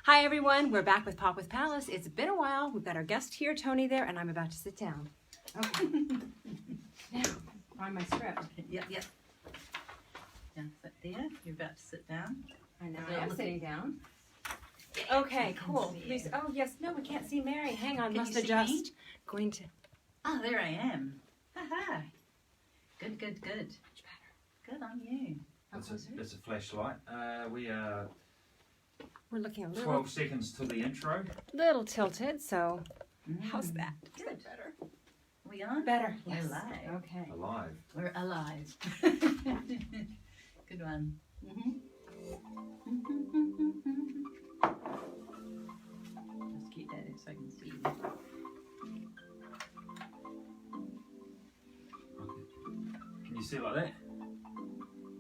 Hi everyone, we're back with Pop with Pallas. It's been a while. We've got our guest here, Tony there, and I'm about to sit down. Okay. Now, find my script. Yep. Yeah, sit there. You're about to sit down. I know, I'm sitting down. Okay, cool. Please, oh yes, no, we can't see Mary. Hang on, must adjust. Me? Going to. Oh, there I am. Haha. Good. Much better. Good on you. It's a flashlight. We are We're looking a little 12 seconds to the intro. tilted, so how's that? Is that better? Are we on? Better. We're Yes. live. Okay. Alive. We're alive. Good one. Just keep that so I can see. Okay. Can you see it like that?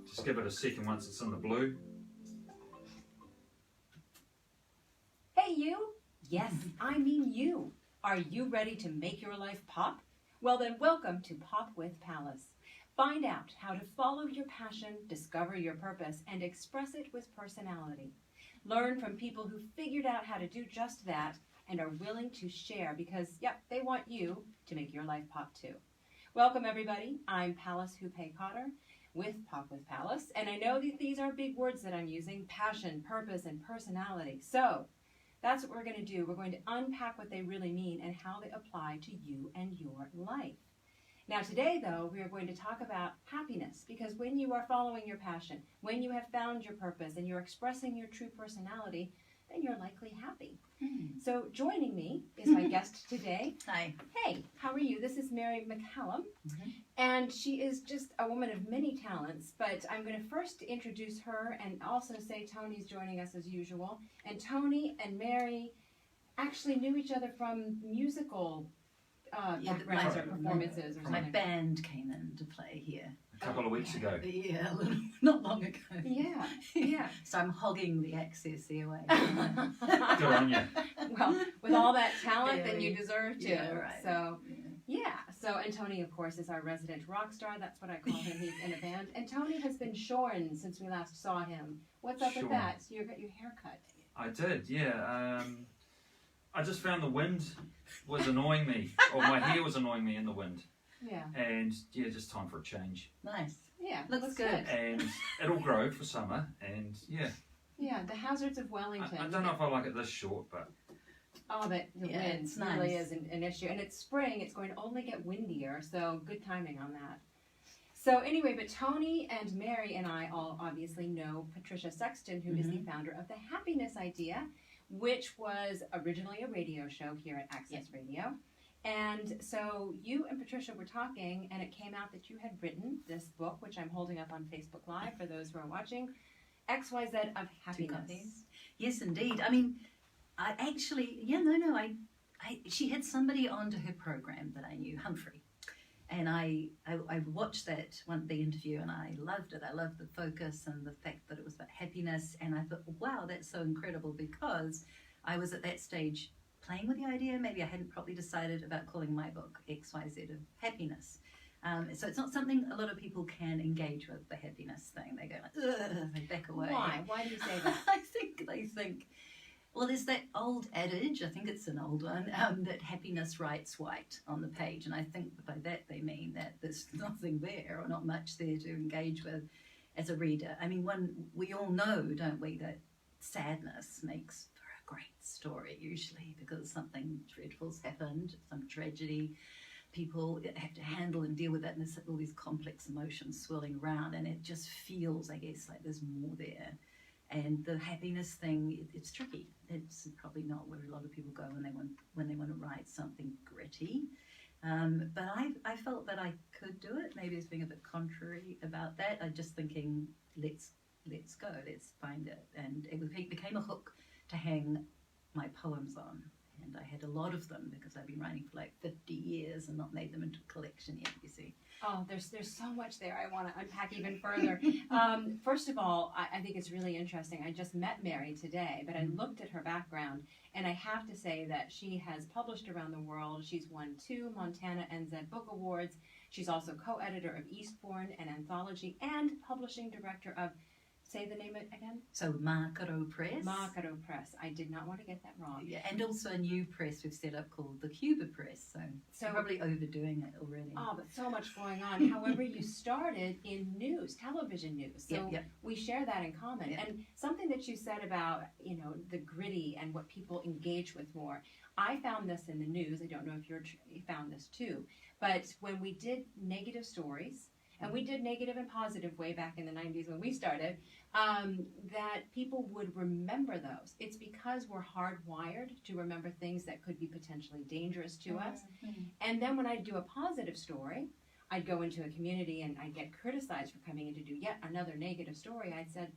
Just give it a second once it's in the blue. Hey you! Yes, I mean you. Are you ready to make your life pop? Well then welcome to Pop with Pallas. Find out how to follow your passion, discover your purpose, and express it with personality. Learn from people who figured out how to do just that and are willing to share because, yep, they want you to make your life pop too. Welcome everybody. I'm Pallas Houpe Cotter with Pop with Pallas, and I know that these are big words that I'm using: passion, purpose, and personality. So that's what we're going to do. We're going to unpack what they really mean and how they apply to you and your life. Now today, though, we are going to talk about happiness, because when you are following your passion, when you have found your purpose and you're expressing your true personality, then you're likely happy. So joining me is my guest today. Hi. Hey, how are you? This is MaryMcCallum, and she is just a woman of many talents, but I'm going to first introduce her and also say Tony's joining us as usual. And Tony and Mary actually knew each other from musical backgrounds or performances or My something. band came in to play here. A couple of weeks ago. Yeah, not long ago. Yeah. So I'm hogging the access there way. Good on you. Well, with all that talent, Yeah, then you deserve to. yeah, right. So, yeah. So, and Tony, of course, is our resident rock star. That's what I call him. He's in a band. And Tony has been shorn since we last saw him. What's up with Shorn. that? So you got your hair cut. I did, yeah. I just found the wind was annoying me, or my hair was annoying me in the wind. Yeah. And yeah, just time for a change. Nice. Yeah. Looks good. And it'll grow for summer, and yeah. Yeah, the hazards of Wellington. I don't know if I like it this short, but Oh, but the Yeah, wind it's really nice. is an issue. And it's spring. It's going to only get windier, so good timing on that. So anyway, but Tony and Mary and I all obviously know Patricia Sexton, who is the founder of the Happiness Idea, which was originally a radio show here at Access Radio. And so you and Patricia were talking, and it came out that you had written this book, which I'm holding up on Facebook Live for those who are watching, XYZ of Happiness. Yes, indeed. I mean, I actually, she had somebody onto her program that I knew, Humphrey. And I watched the interview, and I loved it. I loved the focus and the fact that it was about happiness. And I thought, wow, that's so incredible, because I was at that stage playing with the idea. Maybe I hadn't properly decided about calling my book XYZ of Happiness. So it's not something a lot of people can engage with, the happiness thing. They go like, ugh, they back away. Why? Why do you say that? I think they think, well, there's that old adage, I think it's an old one, that happiness writes white on the page. And I think by that they mean that there's nothing there, or not much there to engage with as a reader. I mean, we all know, don't we, that sadness makes for a great story usually, because something dreadful's happened, some tragedy. People have to handle and deal with that, and there's all these complex emotions swirling around, and it just feels, I guess, like there's more there. And the happiness thing, it's tricky. It's probably not where a lot of people go when they want to write something gritty. But I felt that I could do it. Maybe it's being a bit contrary about that. I'm just thinking, let's go, let's find it. And it became a hook to hang my poems on. And I had a lot of them because I've been writing for like 50 years and not made them into a collection yet, you see. Oh, there's so much there I want to unpack even further. First of all, I think it's really interesting. I just met Mary today, but I looked at her background, and I have to say that she has published around the world. She's won 2 Montana NZ Book Awards. She's also co-editor of Eastbourne, an anthology, and publishing director of Say the name again. So Mākaro Press. McCallum Press. I did not want to get that wrong. Yeah, and also a new press we've set up called the Cuba Press. So we're probably overdoing it already. Oh, but so much going on. However, you started in news, television news. So Yep. we share that in common. Yep. And something that you said about, the gritty and what people engage with more. I found this in the news. I don't know if you found this too. But when we did negative stories, and we did negative and positive way back in the 90s when we started, that people would remember those. It's because we're hardwired to remember things that could be potentially dangerous to us. And then when I do a positive story, I'd go into a community and I'd get criticized for coming in to do yet another negative story. I'd said,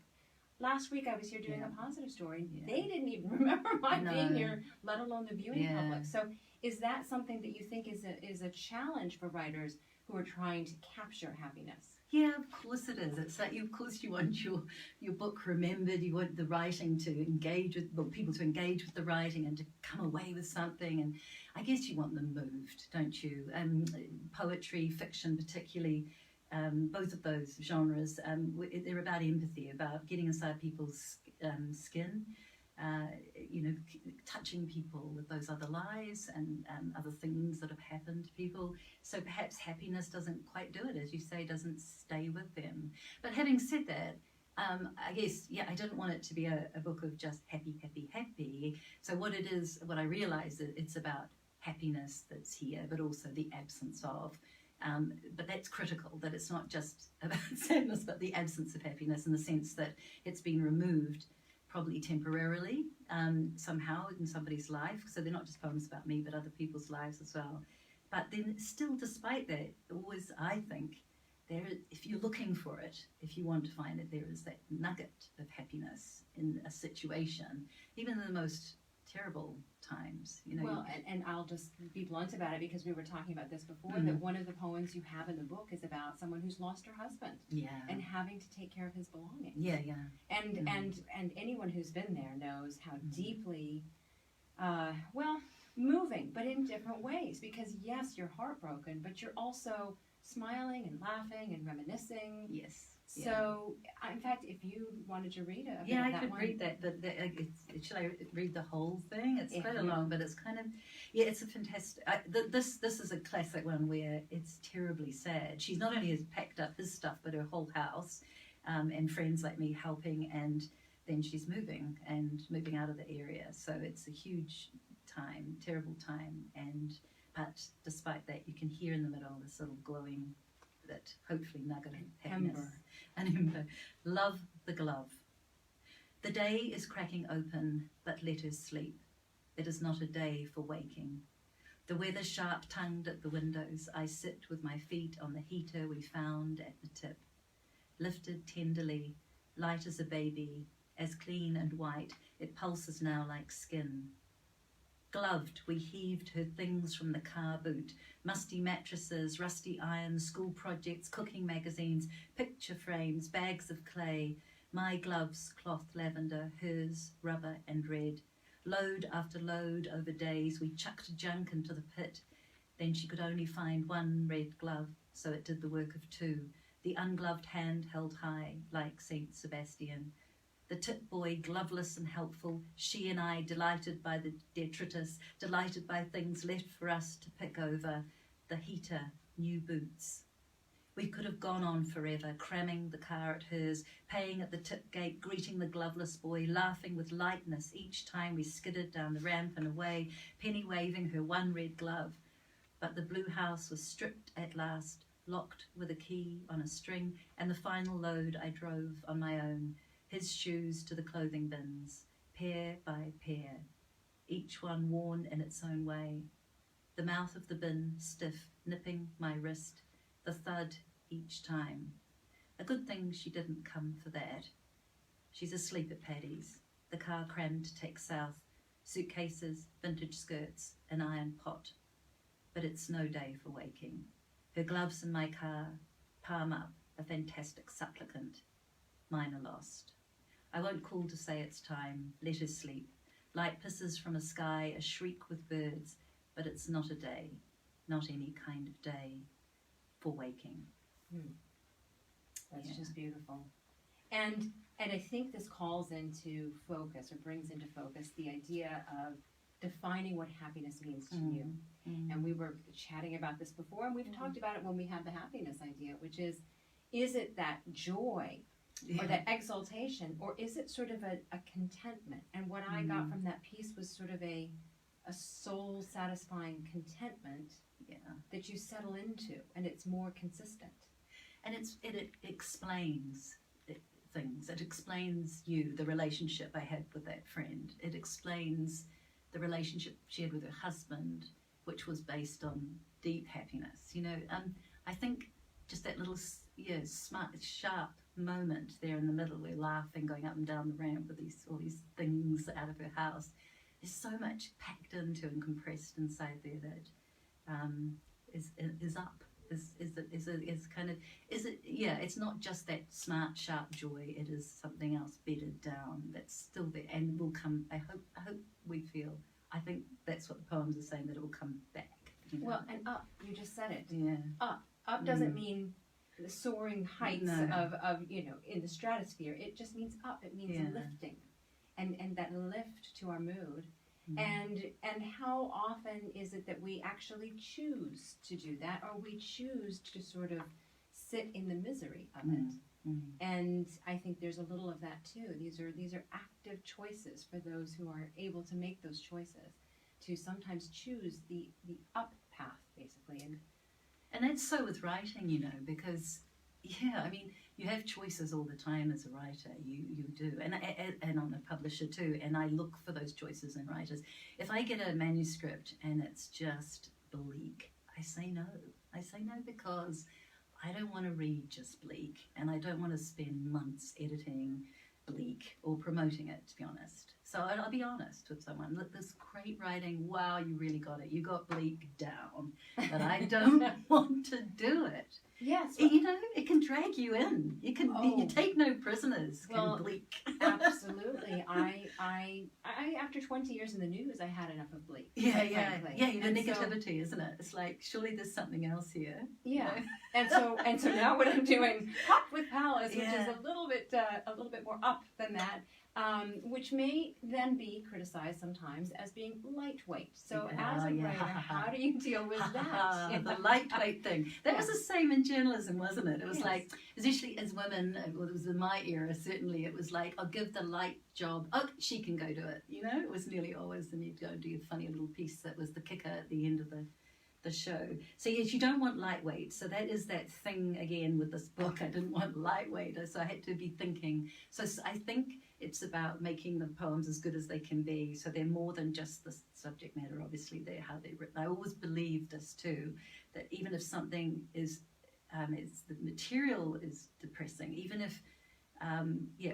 last week I was here doing a positive story. Yeah. They didn't even remember my No. being here, let alone the viewing Yeah. public. So is that something that you think is a challenge for writers who are trying to capture happiness? Yeah, of course it is. It's like, of course, you want your book remembered. You want the writing to engage with, well, people to engage with the writing and to come away with something. And I guess you want them moved, don't you? Poetry, fiction, particularly, both of those genres, they're about empathy, about getting inside people's skin. Touching people with those other lives and other things that have happened to people. So perhaps happiness doesn't quite do it, as you say, doesn't stay with them. But having said that, I guess, I didn't want it to be a book of just happy, happy, happy. So what I realised that it's about happiness that's here, but also the absence of. But that's critical, that it's not just about sadness, but the absence of happiness in the sense that it's been removed probably temporarily, somehow in somebody's life. So they're not just poems about me, but other people's lives as well. But then still, despite that, always, I think, if you're looking for it, if you want to find it, there is that nugget of happiness in a situation, even in the most terrible times. Well, and I'll just be blunt about it because we were talking about this before, that one of the poems you have in the book is about someone who's lost her husband and having to take care of his belongings. And anyone who's been there knows how deeply, moving, but in different ways. Because yes, you're heartbroken, but you're also smiling and laughing and reminiscing. Yes. So, in fact, if you wanted to read it, I could read that, but should I read the whole thing? It's quite long, but it's kind of, it's a fantastic, this is a classic one where it's terribly sad. She's not only has packed up his stuff, but her whole house, and friends like me helping, and then she's moving out of the area. So it's a huge time, terrible time, but despite that, you can hear in the middle this little glowing, that hopefully nugget of happiness. An ember. Love the glove. The day is cracking open, but let us sleep. It is not a day for waking. The weather sharp-tongued at the windows, I sit with my feet on the heater we found at the tip. Lifted tenderly, light as a baby, as clean and white, it pulses now like skin. Gloved, we heaved her things from the car boot, musty mattresses, rusty irons, school projects, cooking magazines, picture frames, bags of clay, my gloves, cloth lavender, hers, rubber and red. Load after load over days, we chucked junk into the pit. Then she could only find one red glove, so it did the work of two, the ungloved hand held high, like Saint Sebastian. The tip boy, gloveless and helpful, she and I delighted by the detritus, delighted by things left for us to pick over, the heater, new boots. We could have gone on forever, cramming the car at hers, paying at the tip gate, greeting the gloveless boy, laughing with lightness each time we skidded down the ramp and away, Penny waving her one red glove. But the blue house was stripped at last, locked with a key on a string, and the final load I drove on my own, his shoes to the clothing bins, pair by pair, each one worn in its own way. The mouth of the bin stiff, nipping my wrist, the thud each time. A good thing she didn't come for that. She's asleep at Paddy's, the car crammed to take south, suitcases, vintage skirts, an iron pot. But it's no day for waking. Her gloves in my car, palm up, a fantastic supplicant. Mine are lost. I won't call to say it's time, let her sleep. Light pisses from a sky, a shriek with birds, but it's not a day, not any kind of day, for waking. That's just beautiful. And And I think this calls into focus, or brings into focus, the idea of defining what happiness means to you. And we were chatting about this before, and we've talked about it when we had the happiness idea, which is it that joy or that exaltation, or is it sort of a contentment? And what I got from that piece was sort of a soul satisfying contentment that you settle into, and it's more consistent. And it explains things. It explains the relationship I had with that friend. It explains the relationship she had with her husband, which was based on deep happiness. I think just that little smart, sharp moment there in the middle, we're laughing, going up and down the ramp with all these things out of her house. There's so much packed into and compressed inside there that is up. It's not just that smart, sharp joy. It is something else bedded down that's still there and will come. I hope we feel. I think that's what the poems are saying, that it will come back. Well, and up. You just said it. Yeah. Up doesn't mean the soaring heights of in the stratosphere. It just means up. It means lifting, and that lift to our mood. And how often is it that we actually choose to do that, or we choose to sort of sit in the misery of it? And I think there's a little of that too. These are active choices for those who are able to make those choices, to sometimes choose the up path, basically. And that's so with writing, because you have choices all the time as a writer. You do, and I'm a publisher too, and I look for those choices in writers. If I get a manuscript and it's just bleak, I say no. I say no because I don't want to read just bleak, and I don't want to spend months editing bleak or promoting it, to be honest. So I'll be honest with someone. Look, this great writing, wow, you really got it. You got bleak down, but I don't want to do it. Yes. It can drag you in. You take no prisoners. Bleak. Absolutely. I after 20 years in the news, I had enough of bleak. The negativity, isn't it? It's like, surely there's something else here. Yeah. And so now what I'm doing, Pop with Pallas, which is a little bit more up than that. Which may then be criticized sometimes as being lightweight. So as a writer, how do you deal with that? The lightweight thing. That was the same in journalism, wasn't it? It was like, especially as women, it was in my era, certainly, it was like, I'll give the light job, she can go do it. It was nearly always, and you'd go and do your funny little piece that was the kicker at the end of the show. So yes, you don't want lightweight. So that is that thing again with this book. I didn't want lightweight, so I had to be thinking. So I think it's about making the poems as good as they can be. So they're more than just the subject matter. Obviously, they're how they're written. I always believe this too, that even if something is the material is depressing, even if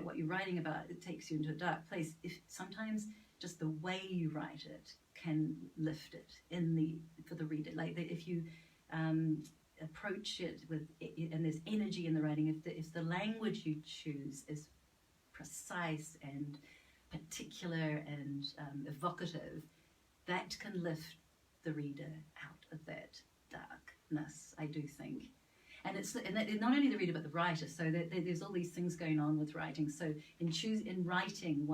what you're writing about, it takes you into a dark place, if sometimes just the way you write it can lift it for the reader. Like if you approach it and there's energy in the writing, if the language you choose is precise and particular and evocative, that can lift the reader out of that darkness, I do think. And it's not only the reader but the writer. So there's all these things going on with writing. So in writing,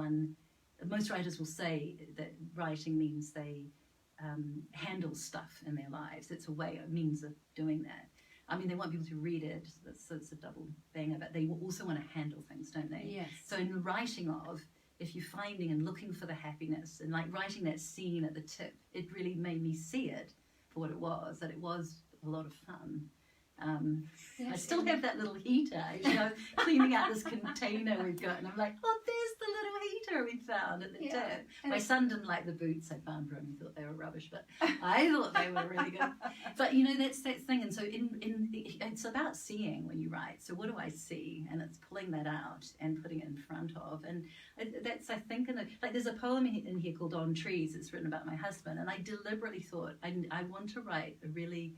most writers will say that writing means they handle stuff in their lives. It's a means of doing that. I mean, they want people to read it, so it's a double banger, but they also want to handle things, don't they? Yes. So in the writing if you're finding and looking for the happiness, and like writing that scene at the tip, it really made me see it for what it was, that it was a lot of fun. I still have that little heater, cleaning out this container we've got, and I'm like, oh, there's the little heater we found at the tip. My son didn't like the boots I found for him. He thought they were rubbish, but I thought they were really good. But that's that thing. And so it's about seeing when you write. So what do I see? And it's pulling that out and putting it in front of. And that's, I think, there's a poem in here called On Trees. It's written about my husband, and I deliberately thought I want to write a really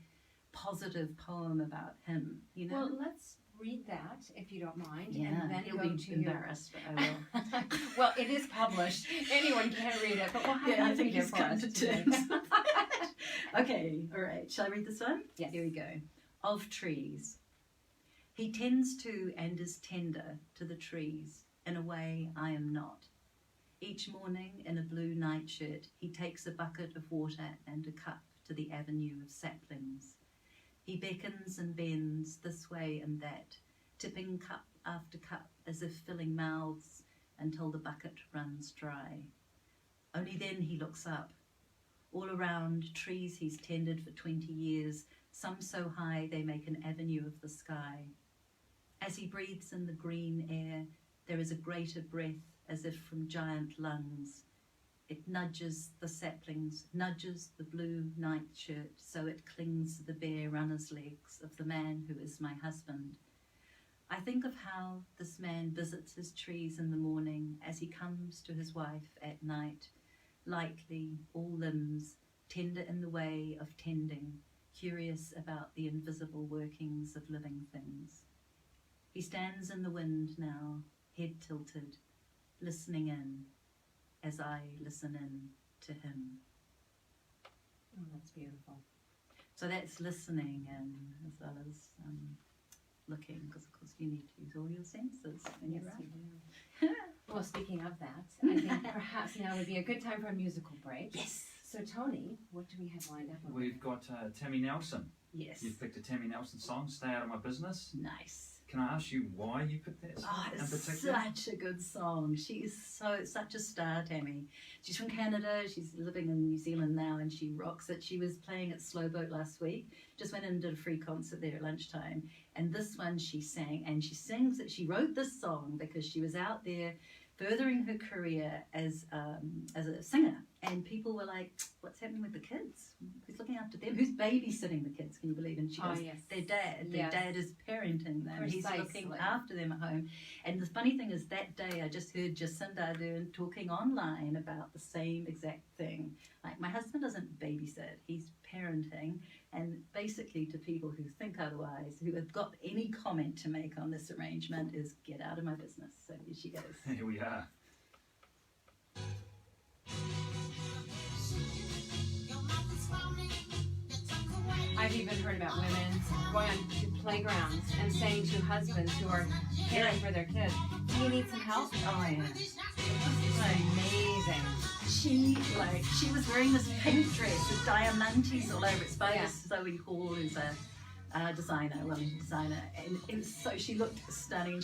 positive poem about him. Well, let's read that if you don't mind. Yeah, and then he'll go be to embarrassed, but I will. Well, it is published. Anyone can read it, but we'll have I you think read it he's for come us to today. terms. Okay, all right. Shall I read this one? Yes. Here we go. Of trees. He tends to and is tender to the trees, in a way I am not. Each morning in a blue nightshirt, he takes a bucket of water and a cup to the avenue of saplings. He beckons and bends this way and that, tipping cup after cup as if filling mouths until the bucket runs dry. Only then he looks up. All around, trees he's tended for 20 years, some so high they make an avenue of the sky. As he breathes in the green air, there is a greater breath as if from giant lungs. It nudges the saplings, nudges the blue nightshirt, so it clings to the bare runner's legs of the man who is my husband. I think of how this man visits his trees in the morning as he comes to his wife at night, lightly, all limbs, tender in the way of tending, curious about the invisible workings of living things. He stands in the wind now, head tilted, listening in as I listen in to him. Oh, that's beautiful. So that's listening in as well as looking, because of course you need to use all your senses when Yes, you're you right. do. Well, speaking of that, I think perhaps now would be a good time for a musical break. Yes. So, Tony, what do we have lined up? We've got Tammy Nelson. Yes. You've picked a Tammy Nelson song, Stay Out of My Business. Nice. Can I ask you why you picked that song Oh, in it's particular? such a good song. She is such a star, Tammy. She's from Canada. She's living in New Zealand now, and she rocks it. She was playing at Slowboat last week. Just went in and did a free concert there at lunchtime. And this one she sang, and she sings that she wrote this song because she was out there furthering her career as a singer. And people were like, "What's happening with the kids? Who's looking after them? Who's babysitting the kids? Can you believe?" And she goes, yes. "Their dad. Their Yes. dad is parenting them. He's looking Precisely. after them at home." And the funny thing is, that day I just heard Jacinda Ardern talking online about the same exact thing. Like, my husband doesn't babysit; he's parenting. And basically, to people who think otherwise, who have got any comment to make on this arrangement, is get out of my business. So here she goes. Here we are. I've even heard about women going on to playgrounds and saying to husbands who are caring for their kids, "Do you need some help?" Oh yeah. Amazing. She was wearing this pink dress with diamantes all over it by Yeah. this Zoe Hall, who's a designer, London designer, and it was so she looked stunning.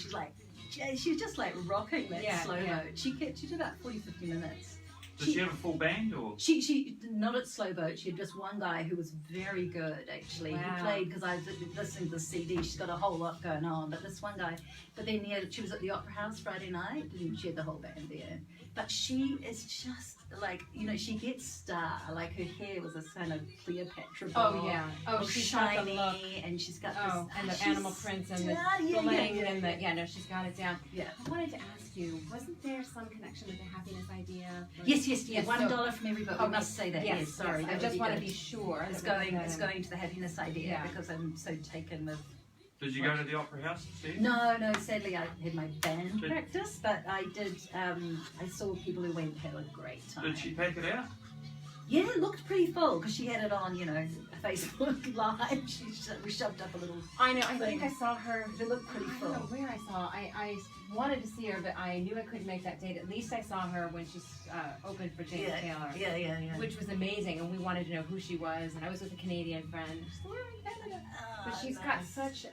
And she was just like rocking that slow yeah. boat. She did about 40-50 minutes. Does she have a full band or? She not at slow boat. She had just one guy who was very good actually. Wow. He played, because I was listening to the CD. She's got a whole lot going on, but this one guy. But then she was at the Opera House Friday night, and she had the whole band there. But she is just like, she gets star. Like, her hair was a kind of Cleopatra. Oh yeah. Oh, all she's shiny, got the look. and she's got Oh, this. and the she's animal prints and the stunning. bling and the no, she's got it down. Yeah. I wanted to ask you, wasn't there some connection with the happiness idea? Yes. Yes, $1 from every book. Oh, We must say that. Yes, sorry. I that just would want to good. be sure. It's that going. we're It's going to the happiness idea, Yeah. because I'm so taken with. Did you go to the Opera House to see it? No, sadly I had my band Did- practice, but I did, I saw people who went, had a great time. Did she pack it out? Yeah, it looked pretty full, because she had it on, Facebook Live. We shoved up a little, I know. I think I saw her. it looked pretty I full. don't know where I saw. I wanted to see her, but I knew I couldn't make that date. At least I saw her when she opened for James Taylor, Yeah. which was amazing. And we wanted to know who she was. And I was with a Canadian friend. She's like, "We're in Canada." But she's got such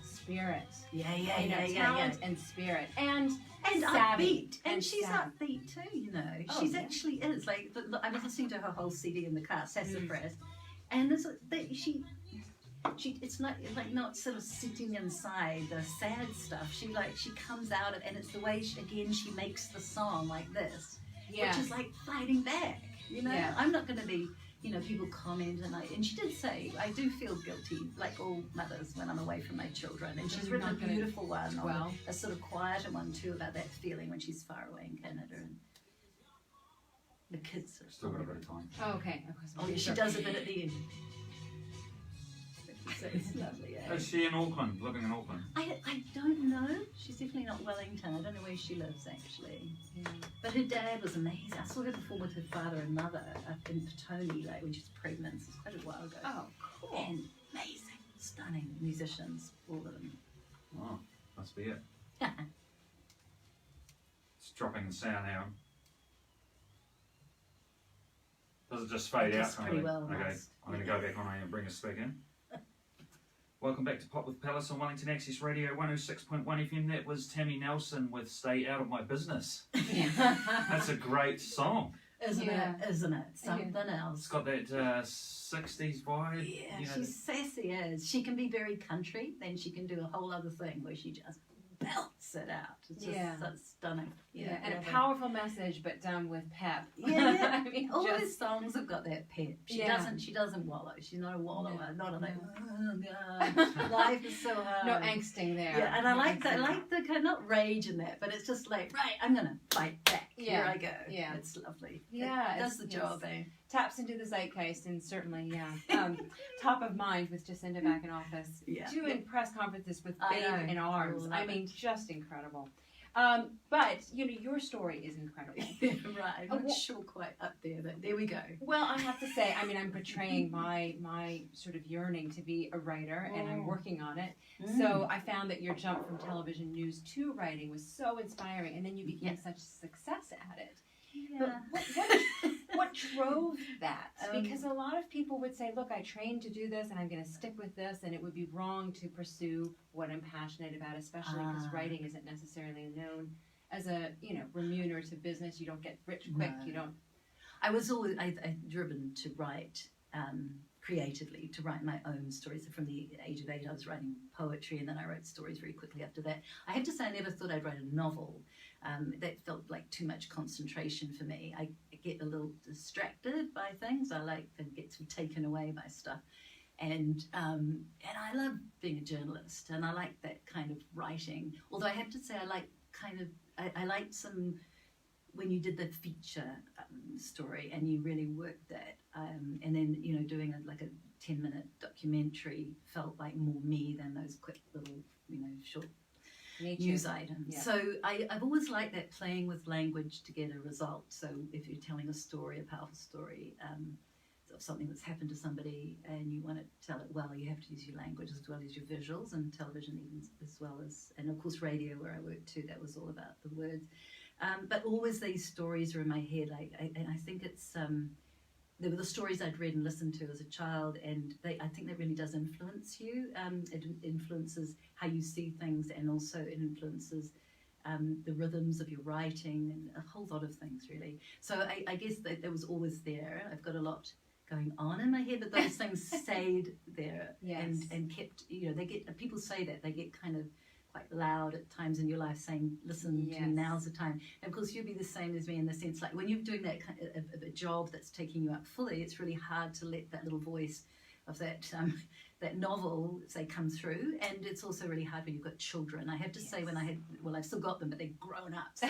spirit. Yeah. Talent and spirit and And savvy. upbeat, and she's savvy. upbeat too. Oh, She's yeah. actually is like. I was listening to her whole CD in the car, Sassafras, and it's not sort of sitting inside the sad stuff. She comes out and it's the way she makes the song like this, Yeah. which is like fighting back. Yeah. I'm not going to be. People comment, and she did say, "I do feel guilty, like all mothers, when I'm away from my children." And she's You're written a not gonna- beautiful one, Well. a sort of quieter one too, about that feeling when she's far away in Canada and the kids are Still got a bit of time. Oh, okay. Of course. Oh yeah, she does a bit at the end. So it's lovely. Is she in Auckland, living in Auckland? I don't know. She's definitely not Wellington. I don't know where she lives actually. Yeah. But her dad was amazing. I saw her perform with her father and mother up in Petone, when she was pregnant. It was quite a while ago. Oh, cool. And amazing, stunning musicians, all of them. Oh, must be it. dropping the sound out. Does it just fade out? Just pretty well. Okay, Lost. I'm going to go back on and bring us back in. Welcome back to Pop with Pallas on Wellington Access Radio 106.1 FM. That was Tammy Nelson with Stay Out of My Business. That's a great song. Isn't Yeah. it? Isn't it? Something It's else. got that 60s vibe. Yeah, you know, she's sassy as. She can be very country, then she can do a whole other thing where she just belts it out. It's just Yeah. that's stunning. Yeah, and a love it. powerful message, but done with pep. Yeah, I mean, all just, those songs have got that pep. She Yeah. doesn't wallow. She's not a wallower. No. Not a like, No. oh, God, life is so hard. no angsting there. Yeah, and I No like that. I angsting. like the kind of not rage in that, but it's just like, right, I'm gonna fight back. Here Yeah, I go. yeah. It's lovely. Yeah, It does it's- the job, eh? Taps into the zeitgeist, and certainly, top of mind with Jacinda back in office. Yeah. Doing press conferences with I babe know. in arms. Love I mean, it. just incredible. But, your story is incredible. Right, I'm not sure quite up there, but there we go. Well, I have to say, I mean, I'm betraying my sort of yearning to be a writer, and I'm working on it. So I found that your jump from television news to writing was so inspiring, and then you became such a success at it. But what drove that? Because a lot of people would say, look, I trained to do this, and I'm going to stick with this, and it would be wrong to pursue what I'm passionate about, especially because writing isn't necessarily known as a, remunerative business. You don't get rich quick. No. You don't. I was always I driven to write creatively, to write my own stories. So from the age of 8, I was writing poetry, and then I wrote stories very quickly after that. I have to say, I never thought I'd write a novel. That felt like too much concentration for me. I get a little distracted by things. I like to get sort of taken away by stuff. And I love being a journalist, and I like that kind of writing. Although I have to say, I like I liked some, when you did the feature story and you really worked that, and then doing a 10-minute documentary felt like more me than those quick little short news items. Yeah. So I've always liked that, playing with language to get a result. So if you're telling a story, a powerful story, of something that's happened to somebody and you want to tell it well, you have to use your language as well as your visuals, and television even as well as, and of course radio where I worked too, that was all about the words. But always these stories are in my head, and I think it's they were the stories I'd read and listened to as a child, and I think that really does influence you. It influences how you see things, and also it influences the rhythms of your writing and a whole lot of things, really. So I guess that was always there. I've got a lot going on in my head, but those things stayed there. Yes. and kept, they get, people say that they get kind of quite loud at times in your life, saying, listen to me, now's the time. And of course you'll be the same as me in the sense, like when you're doing that kind of a job that's taking you up fully, it's really hard to let that little voice of that that novel, say, come through. And it's also really hard when you've got children. I have to say, when I've still got them, but they've grown up. So,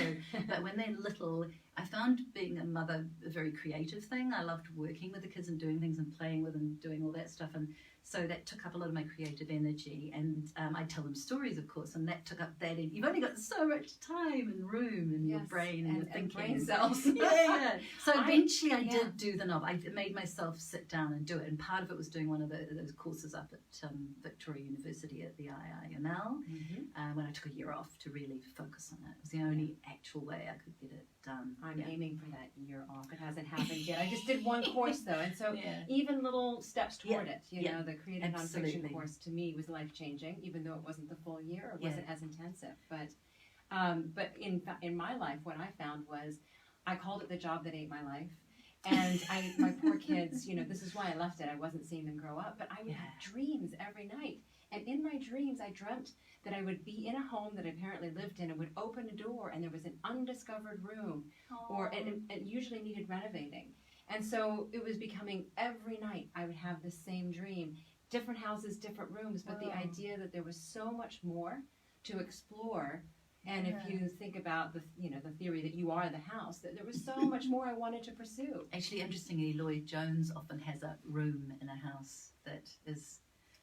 but when they're little, I found being a mother a very creative thing. I loved working with the kids and doing things and playing with them, doing all that stuff. And so that took up a lot of my creative energy. And I tell them stories, of course, and that took up that. You've only got so much time and room in your brain and your thinking. brain cells. Yeah. So eventually I did do the novel. I made myself sit down and do it. And part of it was doing one of those courses up at Victoria University at the IIML, when I took a year off to really focus on it. It was the only actual way I could get it done. I'm aiming for that year off. It hasn't happened yet. I just did one course though, and so even little steps toward it. The creative nonfiction course to me was life changing, even though it wasn't the full year, it wasn't as intensive. But in my life, what I found was I called it the job that ate my life. And my poor kids, this is why I left it. I wasn't seeing them grow up, but I would have dreams every night. And in my dreams, I dreamt that I would be in a home that I apparently lived in and would open a door and there was an undiscovered room, or it usually needed renovating. And so it was becoming every night I would have the same dream. Different houses, different rooms, but the idea that there was so much more to explore. And if you think about the theory that you are the house, that there was so much more I wanted to pursue. Actually, interestingly, Lloyd Jones often has a room in a house that is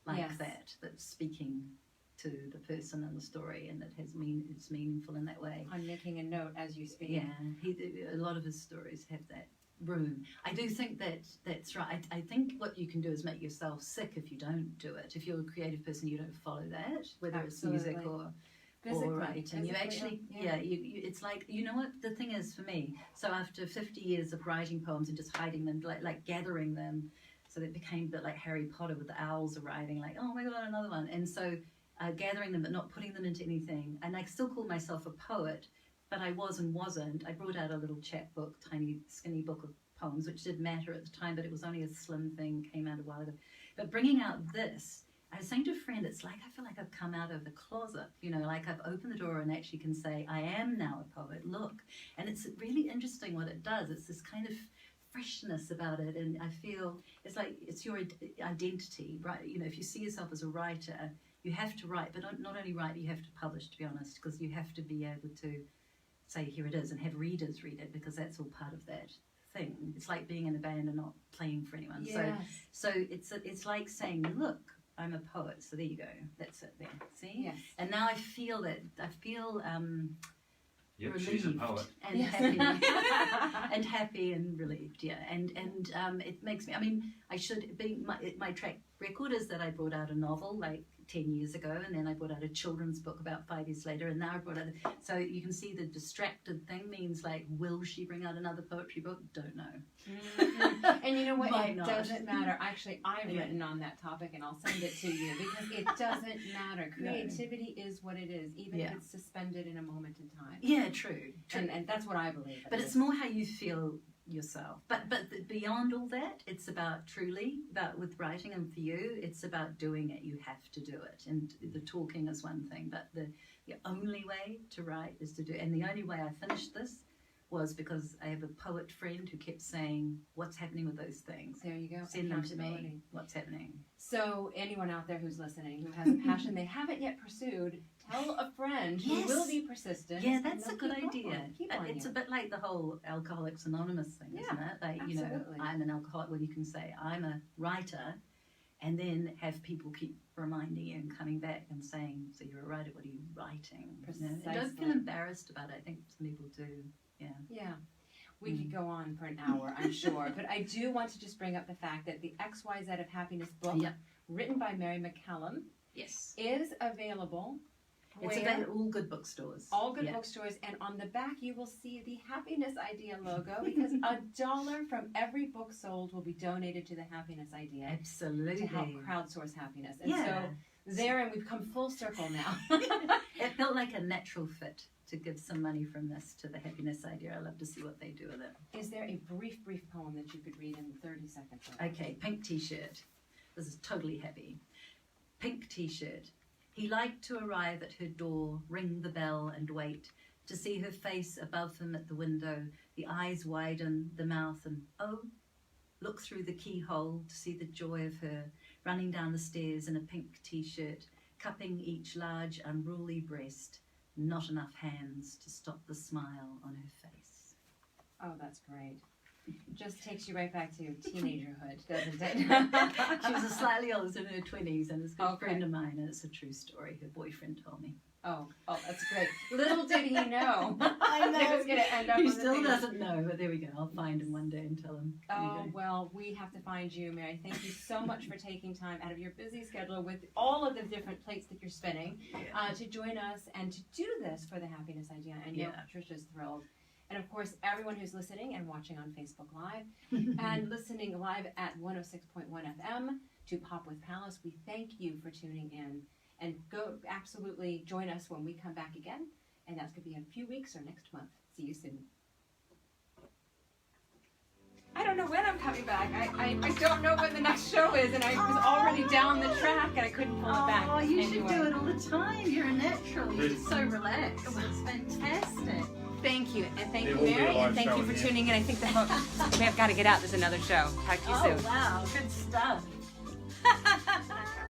like that's speaking to the person in the story, and that it's meaningful in that way. I'm making a note as you speak. Yeah, a lot of his stories have that room. I do think that's right. I think what you can do is make yourself sick if you don't do it. If you're a creative person, you don't follow that, whether it's music or or writing. You actually, yeah. you it's like, you know what the thing is for me. So after 50 years of writing poems and just hiding them, like gathering them, so they became a bit like Harry Potter with the owls arriving, like, oh my God, another one. And so gathering them but not putting them into anything. And I still call myself a poet, but I was and wasn't. I brought out a little chapbook, tiny skinny book of poems, which did matter at the time, but it was only a slim thing, came out a while ago. But bringing out this, I was saying to a friend, it's like I feel like I've come out of the closet, you know, like I've opened the door and actually can say, I am now a poet, look. And it's really interesting what it does. It's this kind of freshness about it, and I feel it's like it's your identity, right? You know, if you see yourself as a writer, you have to write, but not only write, you have to publish, to be honest, because you have to be able to say, here it is, and have readers read it, because that's all part of that thing. It's like being in a band and not playing for anyone. Yes. So it's like saying, look, I'm a poet. So there you go. That's it there. See? Yes. And now I feel Yep, relieved she's a poet. and Yes. happy and happy and relieved, yeah. And it makes me, I mean, I should be, my track record is that I brought out a novel like 10 years ago, and then I brought out a children's book about 5 years later, and now I brought out, so you can see the distracted thing means like, will she bring out another poetry book? Don't know. Mm-hmm. And you know what? Might It not. doesn't matter. Actually, I've Yeah. written on that topic, and I'll send it to you, because it doesn't matter. No. Creativity is what it is, even Yeah. if it's suspended in a moment in time. Yeah, true. And that's what I believe. But it's more how you feel yourself. But beyond all that, it's about truly, about with writing, and for you, it's about doing it. You have to do it. And the talking is one thing, but the only way to write is to do it. And the only way I finished this was because I have a poet friend who kept saying, what's happening with those things? There you go. Send them to me. Accountability. What's happening? So anyone out there who's listening, who has a passion they haven't yet pursued, tell a friend who Yes. will be persistent. Yeah, and that's a they'll good keep idea. on, keep on It's you. a bit like the whole Alcoholics Anonymous thing, Yeah, isn't it? Like, you know, absolutely. I'm an alcoholic. Well, you can say I'm a writer, and then have people keep reminding you and coming back and saying, so you're a writer, what are you writing? You know, and don't feel Precisely. embarrassed about it. I think some people do. Yeah. Yeah. We could go on for an hour, I'm sure. But I do want to just bring up the fact that the XYZ of Happiness book, Yep. written by MaryMcCallum, Yes. is available. It's where? about all good bookstores. All good Yeah. bookstores, and on the back you will see the Happiness Idea logo, because $1 from every book sold will be donated to the Happiness Idea Absolutely. to help crowdsource happiness. And Yeah. so there, and we've come full circle now. It felt like a natural fit to give some money from this to the Happiness Idea. I love to see what they do with it. Is there a brief poem that you could read in 30 seconds? Okay, pink t-shirt. This is totally happy. Pink t-shirt. He liked to arrive at her door, ring the bell and wait, to see her face above him at the window, the eyes widen, the mouth, and oh, look through the keyhole to see the joy of her, running down the stairs in a pink t-shirt, cupping each large, unruly breast, not enough hands to stop the smile on her face. Oh, that's great. Just takes you right back to teenagerhood, doesn't it? She was a slightly older, in her 20s, and it's a good Okay. friend of mine, and it's a true story. Her boyfriend told me. Oh, that's great. Little did he know. I It was going to end up He on the still thing. doesn't know, but there we go. I'll find him one day and tell him. There you Oh, go. well, we have to find you, Mary. Thank you so much for taking time out of your busy schedule with all of the different plates that you're spinning to join us and to do this for the Happiness Idea. And you know, Yeah. Patricia's thrilled. And of course, everyone who's listening and watching on Facebook Live and listening live at 106.1 FM to Pop with Pallas, we thank you for tuning in. And go absolutely join us when we come back again. And that's going to be in a few weeks or next month. See you soon. I don't know when I'm coming back. I don't know when the next show is, and I was already down the track and I couldn't pull it back. Oh, you should Anyway. do it all the time. You're a natural. You're just so relaxed. It's fantastic. Thank you, and thank There you, will be a Mary, live and thank show you for in the end. tuning in. I think the folks, we have got to get out. There's another show. Talk to you soon. Oh, wow. Good stuff.